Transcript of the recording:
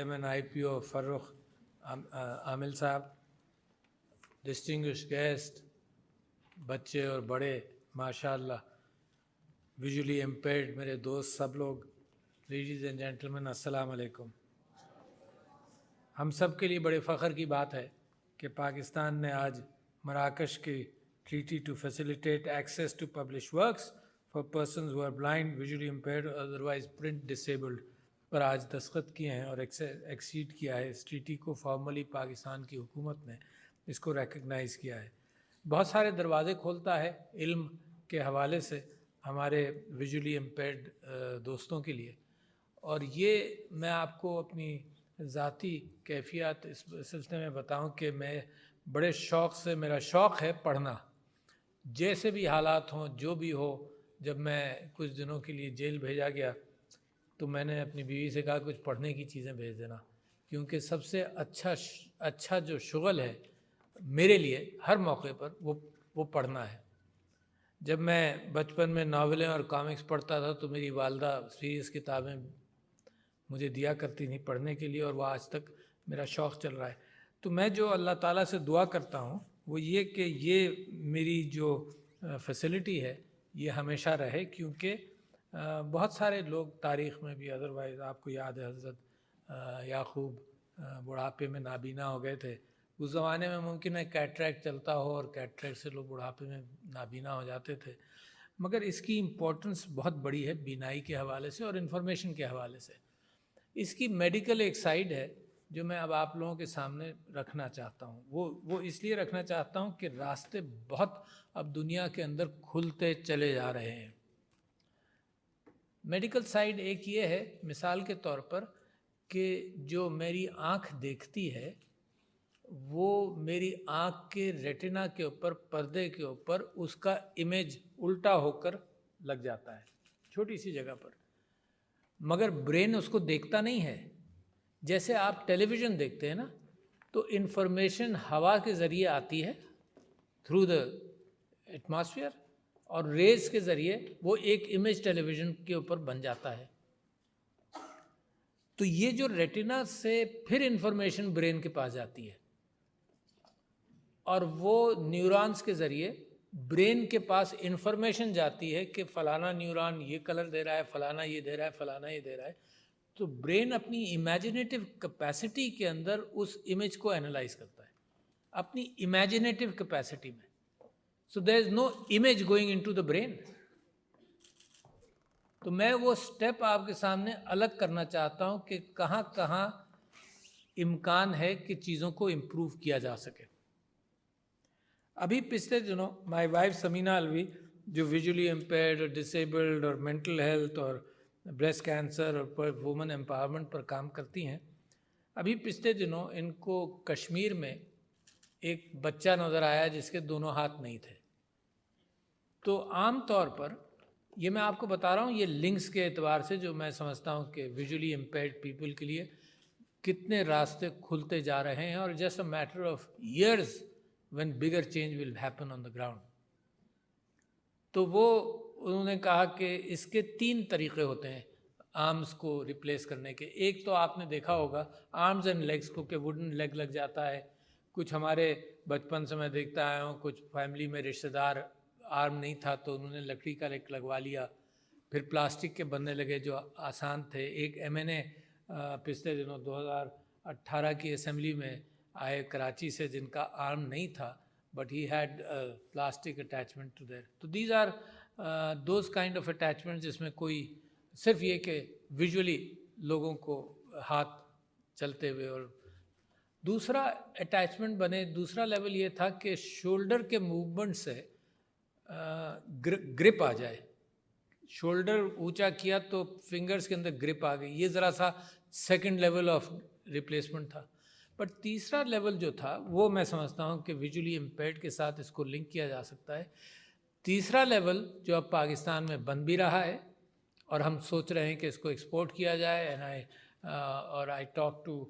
Chairman IPO فروخ عامل صاحب، distinguish guest, بچے اور بڑے ماشاءاللہ، ویژولی امپیئرڈ میرے دوست سب لوگ، لیڈیز اینڈ جینٹلمین، السلام علیکم۔ ہم سب کے لیے بڑے فخر کی بات ہے کہ پاکستان نے آج مراکش کی treaty to facilitate access to publish works for persons who are blind, visually impaired اور ادروائز پرنٹ ڈسیبلڈ پر آج دستخط کیے ہیں اور ایکسیڈ کیا ہے۔ اس ٹریٹی کو فارملی پاکستان کی حکومت نے اس کو ریکگنائز کیا ہے۔ بہت سارے دروازے کھولتا ہے علم کے حوالے سے ہمارے ویژولی امپیئرڈ دوستوں کے لیے، اور یہ میں آپ کو اپنی ذاتی کیفیات اس سلسلے میں بتاؤں کہ میں بڑے شوق سے، میرا شوق ہے پڑھنا، جیسے بھی حالات ہوں، جو بھی ہو۔ جب میں کچھ دنوں کے لیے جیل بھیجا گیا تو میں نے اپنی بیوی سے کہا کچھ پڑھنے کی چیزیں بھیج دینا، کیونکہ سب سے اچھا جو شغل ہے میرے لیے ہر موقع پر وہ پڑھنا ہے۔ جب میں بچپن میں ناولیں اور کامکس پڑھتا تھا تو میری والدہ سیریس کتابیں مجھے دیا کرتی تھیں پڑھنے کے لیے، اور وہ آج تک میرا شوق چل رہا ہے۔ تو میں جو اللہ تعالیٰ سے دعا کرتا ہوں وہ یہ کہ یہ میری جو فیسلٹی ہے یہ ہمیشہ رہے، کیونکہ بہت سارے لوگ تاریخ میں بھی ادروائز آپ کو یاد ہے حضرت یعقوب بڑھاپے میں نابینا ہو گئے تھے۔ اس زمانے میں ممکن ہے کیٹریکٹ چلتا ہو اور کیٹریکٹ سے لوگ بڑھاپے میں نابینا ہو جاتے تھے، مگر اس کی امپورٹنس بہت بڑی ہے بینائی کے حوالے سے اور انفارمیشن کے حوالے سے۔ اس کی میڈیکل ایک سائیڈ ہے جو میں اب آپ لوگوں کے سامنے رکھنا چاہتا ہوں۔ وہ اس لیے رکھنا چاہتا ہوں کہ راستے بہت اب دنیا کے اندر کھلتے چلے جا رہے ہیں۔ میڈیکل سائیڈ ایک یہ ہے، مثال کے طور پر، کہ جو میری آنکھ دیکھتی ہے وہ میری آنکھ کے ریٹنا کے اوپر، پردے کے اوپر اس کا امیج الٹا ہو کر لگ جاتا ہے چھوٹی سی جگہ پر، مگر برین اس کو دیکھتا نہیں ہے۔ جیسے آپ ٹیلی ویژن دیکھتے ہیں نا، تو انفارمیشن ہوا کے ذریعے آتی ہے تھرو دا ایٹماسفیئر، اور ریز کے ذریعے وہ ایک امیج ٹیلی ویژن کے اوپر بن جاتا ہے۔ تو یہ جو ریٹنا سے پھر انفارمیشن برین کے پاس جاتی ہے، اور وہ نیورونز کے ذریعے برین کے پاس انفارمیشن جاتی ہے کہ فلانا نیورون یہ کلر دے رہا ہے، فلانا یہ دے رہا ہے، فلانا یہ دے رہا ہے۔ تو برین اپنی امیجنیٹو کیپیسٹی کے اندر اس امیج کو اینالائز کرتا ہے، اپنی امیجنیٹو کیپیسٹی میں۔ So there is no image going into the brain. تو میں وہ سٹیپ آپ کے سامنے الگ کرنا چاہتا ہوں کہ کہاں کہاں امکان ہے کہ چیزوں کو امپروو کیا جا سکے۔ ابھی پچھلے دنوں مائی وائف سمینہ الوی، جو ویژولی امپیئرڈ اور ڈسیبلڈ اور مینٹل ہیلتھ اور بریسٹ کینسر اور وومن امپاورمنٹ پر کام کرتی ہیں، ابھی پچھلے دنوں ان کو کشمیر میں ایک بچہ نظر آیا جس کے دونوں ہاتھ نہیں تھے۔ تو عام طور پر یہ میں آپ کو بتا رہا ہوں، یہ لنکس کے اعتبار سے جو میں سمجھتا ہوں کہ ویژولی امپیئرڈ پیپل کے لیے کتنے راستے کھلتے جا رہے ہیں، اور just a matter of years when bigger change will happen on the ground۔ تو انہوں نے کہا کہ اس کے 3 طریقے ہوتے ہیں آرمز کو ریپلیس کرنے کے۔ ایک تو آپ نے دیکھا ہوگا آرمز اینڈ لیگس کو، کہ ووڈن لیگ لگ جاتا ہے۔ کچھ ہمارے بچپن سے میں دیکھتا آیا ہوں، کچھ فیملی میں رشتہ دار آرم نہیں تھا تو انہوں نے لکڑی کا ایک لگوا لیا، پھر پلاسٹک کے بننے لگے جو آسان تھے۔ ایک MNA پچھلے دنوں 2018 کی اسمبلی میں آئے کراچی سے، جن کا آرم نہیں تھا but he had plastic attachment to there. تو these are those kind of attachment جس میں کوئی صرف یہ کہ ویژولی لوگوں کو ہاتھ چلتے ہوئے، اور دوسرا اٹیچمنٹ بنے، دوسرا لیول یہ تھا کہ شولڈر کے موومنٹ سے گرپ آ جائے۔ شولڈر اونچا کیا تو فنگرز کے اندر گرپ آ گئی۔ یہ ذرا سا سیکنڈ لیول آف ریپلیسمنٹ تھا۔ بٹ تیسرا لیول جو تھا وہ میں سمجھتا ہوں کہ ویژولی امپیئرڈ کے ساتھ اس کو لنک کیا جا سکتا ہے۔ تیسرا لیول جو اب پاکستان میں بن بھی رہا ہے اور ہم سوچ رہے ہیں کہ اس کو ایکسپورٹ کیا جائے، اور آئی ٹاک ٹو